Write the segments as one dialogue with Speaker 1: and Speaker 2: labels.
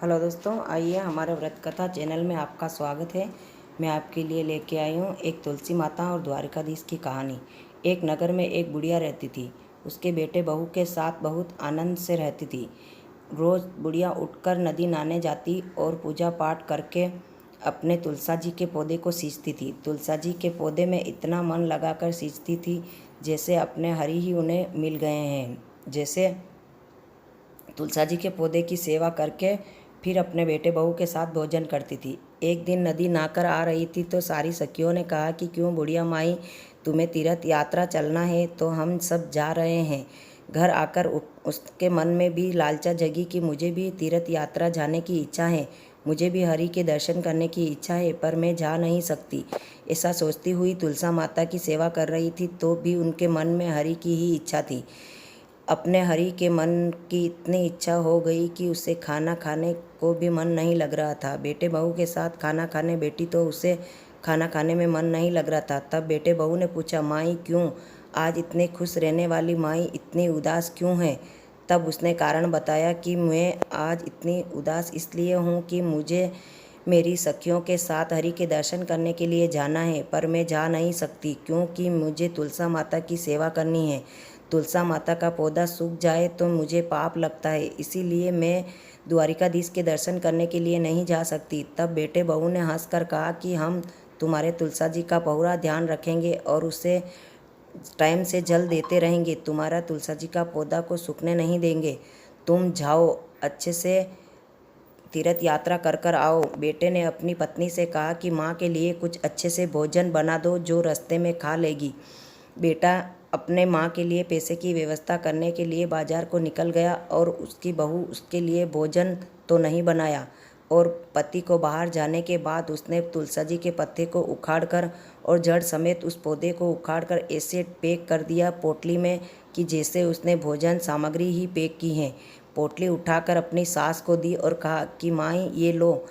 Speaker 1: Hello दोस्तों, आइए हमारे व्रत कथा चैनल में आपका स्वागत है। मैं आपके लिए लेके आई हूँ एक तुलसी माता और द्वारिकाधीश की कहानी। एक नगर में एक बुढ़िया रहती थी। उसके बेटे बहू के साथ बहुत आनंद से रहती थी। रोज़ बुढ़िया उठकर नदी नहाने जाती और पूजा पाठ करके अपने तुलसा जी के पौधे को सींचती थी। तुलसा जी के पौधे में इतना मन लगाकर सींचती थी जैसे अपने हरि ही उन्हें मिल गए हैं। जैसे तुलसा जी के पौधे की सेवा करके फिर अपने बेटे बहू के साथ भोजन करती थी। एक दिन नदी नहाकर आ रही थी तो सारी सखियों ने कहा कि क्यों बुढ़िया माई, तुम्हें तीर्थ यात्रा चलना है तो हम सब जा रहे हैं। घर आकर उसके मन में भी लालसा जगी कि मुझे भी तीर्थ यात्रा जाने की इच्छा है, मुझे भी हरि के दर्शन करने की इच्छा है, पर मैं जा नहीं सकती। ऐसा सोचती हुई तुलसा माता की सेवा कर रही थी तो भी उनके मन में हरि की ही इच्छा थी। अपने हरि के मन की इतनी इच्छा हो गई कि उसे खाना खाने को भी मन नहीं लग रहा था। बेटे बहू के साथ खाना खाने बैठी तो उसे खाना खाने में मन नहीं लग रहा था। तब बेटे बहू ने पूछा, माई क्यों आज इतने खुश रहने वाली माई इतनी उदास क्यों है? तब उसने कारण बताया कि मैं आज इतनी उदास इसलिए हूँ कि मुझे मेरी सखियों के साथ हरि के दर्शन करने के लिए जाना है, पर मैं जा नहीं सकती क्योंकि मुझे तुलसा माता की सेवा करनी है। तुलसा माता का पौधा सूख जाए तो मुझे पाप लगता है, इसीलिए मैं द्वारिकाधीश के दर्शन करने के लिए नहीं जा सकती। तब बेटे बहू ने हंसकर कहा कि हम तुम्हारे तुलसा जी का पूरा ध्यान रखेंगे और उसे टाइम से जल देते रहेंगे। तुम्हारा तुलसा जी का पौधा को सूखने नहीं देंगे। तुम जाओ, अच्छे से तीर्थ यात्रा कर कर आओ। बेटे ने अपनी पत्नी से कहा कि माँ के लिए कुछ अच्छे से भोजन बना दो जो रास्ते में खा लेगी। बेटा अपने माँ के लिए पैसे की व्यवस्था करने के लिए बाजार को निकल गया और उसकी बहू उसके लिए भोजन तो नहीं बनाया, और पति को बाहर जाने के बाद उसने तुलसा जी के पत्ते को उखाड़कर और जड़ समेत उस पौधे को उखाड़कर ऐसे पैक कर दिया पोटली में कि जैसे उसने भोजन सामग्री ही पैक की है। पोटली उठाकर अपनी सास को दी और कहा कि माई ये लो,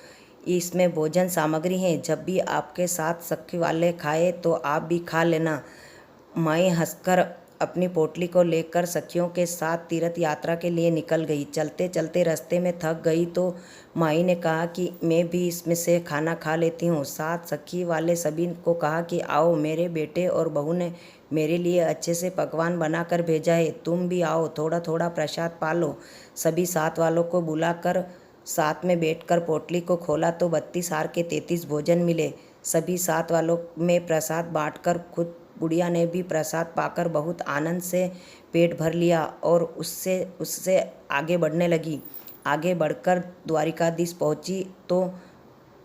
Speaker 1: इसमें भोजन सामग्री है, जब भी आपके साथ सखी वाले खाए तो आप भी खा लेना। माई हंसकर अपनी पोटली को लेकर सखियों के साथ तीर्थ यात्रा के लिए निकल गई। चलते चलते रास्ते में थक गई तो माई ने कहा कि मैं भी इसमें से खाना खा लेती हूँ। साथ सखी वाले सभी को कहा कि आओ, मेरे बेटे और बहू ने मेरे लिए अच्छे से पकवान बनाकर भेजा है, तुम भी आओ, थोड़ा थोड़ा प्रसाद पालो। सभी साथ वालों को बुलाकर साथ में बैठकर पोटली को खोला तो 32 हार के 33 भोजन मिले। सभी साथ वालों में प्रसाद बांटकर खुद बुढ़िया ने भी प्रसाद पाकर बहुत आनंद से पेट भर लिया और उससे उससे आगे बढ़ने लगी। आगे बढ़कर द्वारिकाधीश पहुंची तो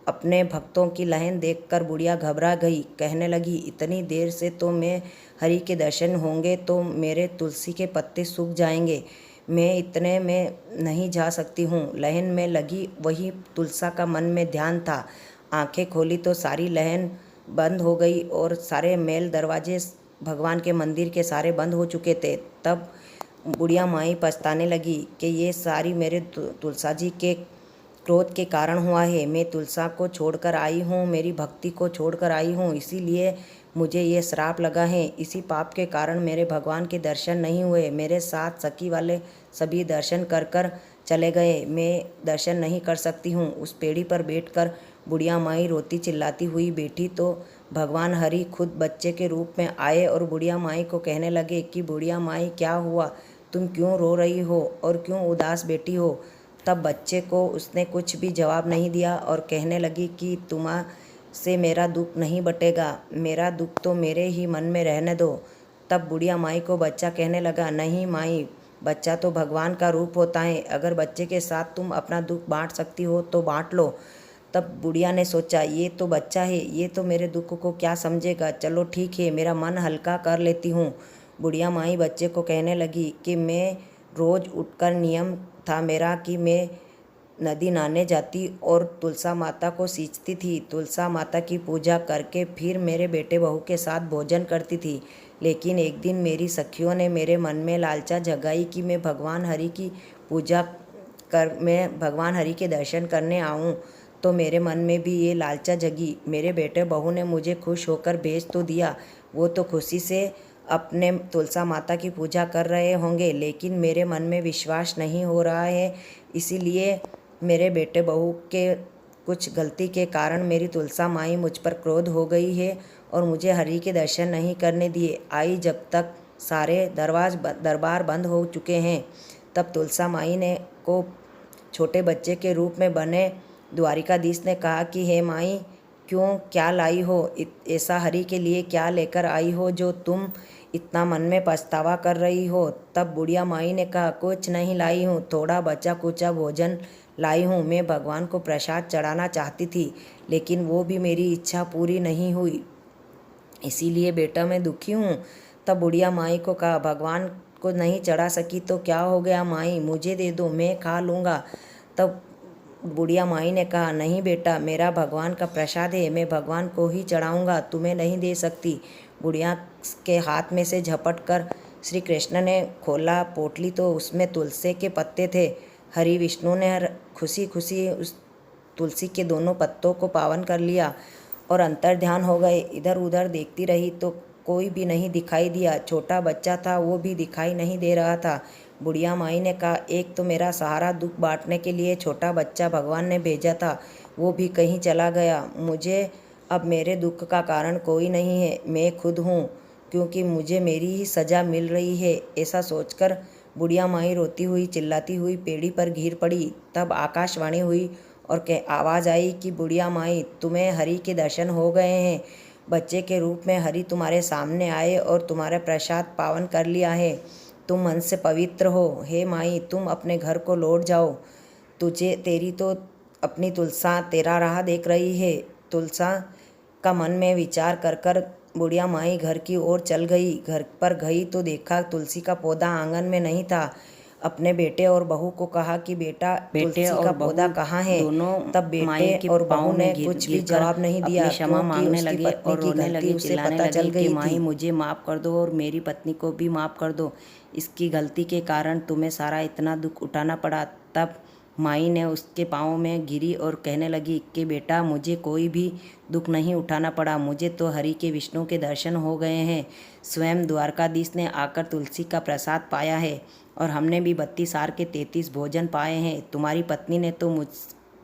Speaker 1: अपने भक्तों की लाइन देखकर बुढ़िया घबरा गई। कहने लगी, इतनी देर से तो मैं हरि के दर्शन होंगे तो मेरे तुलसी के पत्ते सूख जाएंगे, मैं इतने में नहीं जा सकती हूँ। लाइन में लगी वही तुलसा का मन में ध्यान था। आंखें खोली तो सारी लाइन बंद हो गई और सारे मेल दरवाजे भगवान के मंदिर के सारे बंद हो चुके थे। तब बुढ़िया माई पछताने लगी कि ये सारी मेरे तुलसा जी के क्रोध के कारण हुआ है। मैं तुलसा को छोड़कर आई हूँ, मेरी भक्ति को छोड़कर आई हूँ, इसीलिए मुझे ये श्राप लगा है। इसी पाप के कारण मेरे भगवान के दर्शन नहीं हुए। मेरे साथ सखी वाले सभी दर्शन कर कर चले गए, मैं दर्शन नहीं कर सकती हूँ। उस पेड़ी पर बैठकर बुढ़िया माई रोती चिल्लाती हुई बैठी तो भगवान हरि खुद बच्चे के रूप में आए और बुढ़िया माई को कहने लगे कि बुढ़िया माई, क्या हुआ, तुम क्यों रो रही हो और क्यों उदास बैठी हो? तब बच्चे को उसने कुछ भी जवाब नहीं दिया और कहने लगी कि से मेरा दुख नहीं बटेगा, मेरा दुख तो मेरे ही मन में रहने दो। तब बुढ़िया माई को बच्चा कहने लगा, नहीं माई, बच्चा तो भगवान का रूप होता है, अगर बच्चे के साथ तुम अपना दुख बांट सकती हो तो बांट लो। तब बुढ़िया ने सोचा, ये तो बच्चा है, ये तो मेरे दुख को क्या समझेगा, चलो ठीक है, मेरा मन हल्का कर लेती हूँ। बुढ़िया माई बच्चे को कहने लगी कि मैं रोज़ उठकर नियम था मेरा कि मैं नदी नहाने जाती और तुलसा माता को सींचती थी। तुलसा माता की पूजा करके फिर मेरे बेटे बहू के साथ भोजन करती थी। लेकिन एक दिन मेरी सखियों ने मेरे मन में लालसा जगाई कि मैं भगवान हरि के दर्शन करने आऊँ, तो मेरे मन में भी ये लालसा जगी। मेरे बेटे बहू ने मुझे खुश होकर भेज तो दिया, वो तो खुशी से अपने तुलसा माता की पूजा कर रहे होंगे, लेकिन मेरे मन में विश्वास नहीं हो रहा है, इसीलिए मेरे बेटे बहू के कुछ गलती के कारण मेरी तुलसा माई मुझ पर क्रोध हो गई है और मुझे हरि के दर्शन नहीं करने दिए। आई जब तक सारे दरबार बंद हो चुके हैं। तब तुलसा माई ने को छोटे बच्चे के रूप में बने द्वारिकाधीश ने कहा कि हे माई, क्यों, क्या लाई हो? ऐसा हरि के लिए क्या लेकर आई हो जो तुम इतना मन में पछतावा कर रही हो? तब बुढ़िया माई ने कहा, कुछ नहीं लाई हूँ, थोड़ा बचा कुचा भोजन लाई हूँ। मैं भगवान को प्रसाद चढ़ाना चाहती थी, लेकिन वो भी मेरी इच्छा पूरी नहीं हुई, इसीलिए बेटा मैं दुखी हूँ। तब बुढ़िया माई को कहा, भगवान को नहीं चढ़ा सकी तो क्या हो गया माई, मुझे दे दो, मैं खा लूँगा। तब बुढ़िया माई ने कहा, नहीं बेटा, मेरा भगवान का प्रसाद है, मैं भगवान को ही चढ़ाऊँगा, तुम्हें नहीं दे सकती। बुढ़िया के हाथ में से झपट कर श्री कृष्ण ने खोला पोटली तो उसमें तुलसी के पत्ते थे। हरि विष्णु ने खुशी खुशी उस तुलसी के दोनों पत्तों को पावन कर लिया और अंतर्ध्यान हो गए। इधर उधर देखती रही तो कोई भी नहीं दिखाई दिया। छोटा बच्चा था, वो भी दिखाई नहीं दे रहा था। बुढ़िया माई ने कहा, एक तो मेरा सहारा दुख बांटने के लिए छोटा बच्चा भगवान ने भेजा था, वो भी कहीं चला गया। मुझे अब मेरे दुख का कारण कोई नहीं है, मैं खुद हूँ, क्योंकि मुझे मेरी ही सज़ा मिल रही है। ऐसा सोचकर बुढ़िया माई रोती हुई चिल्लाती हुई पेड़ी पर गिर पड़ी। तब आकाशवाणी हुई और आवाज़ आई कि बुढ़िया माई, तुम्हें हरि के दर्शन हो गए हैं। बच्चे के रूप में हरि तुम्हारे सामने आए और तुम्हारा प्रसाद पावन कर लिया है। तुम मन से पवित्र हो। हे माई, तुम अपने घर को लौट जाओ। तेरी तो अपनी तुलसा तेरा राह देख रही है। तुलसा का मन में विचार कर कर बुढ़िया माई घर की ओर चल गई। घर पर गई तो देखा तुलसी का पौधा आंगन में नहीं था। अपने बेटे और बहू को कहा कि बेटा, तुलसी का पौधा कहाँ है? तब बेटे और बहू ने कुछ भी जवाब नहीं दिया,
Speaker 2: क्षमा मांगने लगे और रोने लगे,
Speaker 1: उसे
Speaker 2: चिल्लाने
Speaker 1: पता
Speaker 2: लगे
Speaker 1: चल
Speaker 2: कि
Speaker 1: गई
Speaker 2: माई
Speaker 1: थी।
Speaker 2: मुझे माफ़ कर दो और मेरी पत्नी को भी माफ़ कर दो, इसकी गलती के कारण तुम्हें सारा इतना दुख उठाना पड़ा। तब माई ने उसके पाँव में गिरी और कहने लगी कि बेटा, मुझे कोई भी दुख नहीं उठाना पड़ा, मुझे तो हरि के विष्णु के दर्शन हो गए हैं। स्वयं द्वारकाधीश ने आकर तुलसी का प्रसाद पाया है और हमने भी 32 आर के 33 भोजन पाए हैं। तुम्हारी पत्नी ने तो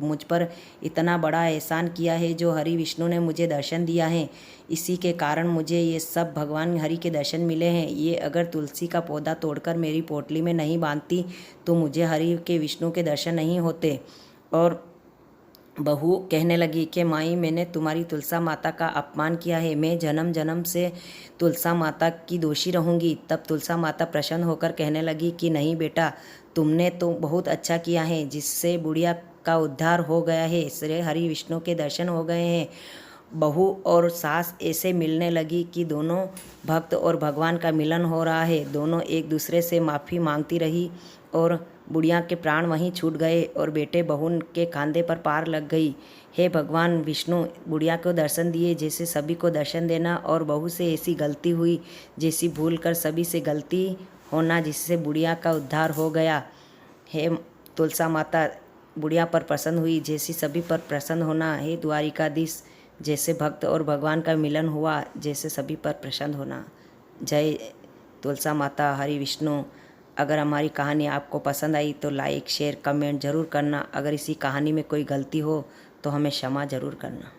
Speaker 2: मुझ पर इतना बड़ा एहसान किया है जो हरि विष्णु ने मुझे दर्शन दिया है, इसी के कारण मुझे ये सब भगवान हरि के दर्शन मिले हैं। ये अगर तुलसी का पौधा तोड़कर मेरी पोटली में नहीं बांधती तो मुझे हरि के विष्णु के दर्शन नहीं होते। और बहू कहने लगी कि माई, मैंने तुम्हारी तुलसा माता का अपमान किया है, मैं जन्म जन्म से तुलसा माता की दोषी रहूंगी। तब तुलसा माता प्रसन्न होकर कहने लगी कि नहीं बेटा, तुमने तो बहुत अच्छा किया है, जिससे बुढ़िया का उद्धार हो गया है, श्री हरि विष्णु के दर्शन हो गए हैं। बहू और सास ऐसे मिलने लगी कि दोनों भक्त और भगवान का मिलन हो रहा है। दोनों एक दूसरे से माफ़ी मांगती रही और बुढ़िया के प्राण वहीं छूट गए और बेटे बहू के कंधे पर पार लग गई। हे भगवान विष्णु, बुढ़िया को दर्शन दिए जैसे सभी को दर्शन देना, और बहू से ऐसी गलती हुई जैसी भूल कर सभी से गलती होना, जिससे बुढ़िया का उद्धार हो गया। हे तुलसा माता, बुढ़िया पर प्रसन्न हुई जैसी सभी पर प्रसन्न होना। हे द्वारिकाधीश, जैसे भक्त और भगवान का मिलन हुआ जैसे सभी पर प्रसन्न होना। जय तुलसा माता, हरि विष्णु। अगर हमारी कहानी आपको पसंद आई तो लाइक, शेयर, कमेंट ज़रूर करना। अगर इसी कहानी में कोई गलती हो तो हमें क्षमा ज़रूर करना।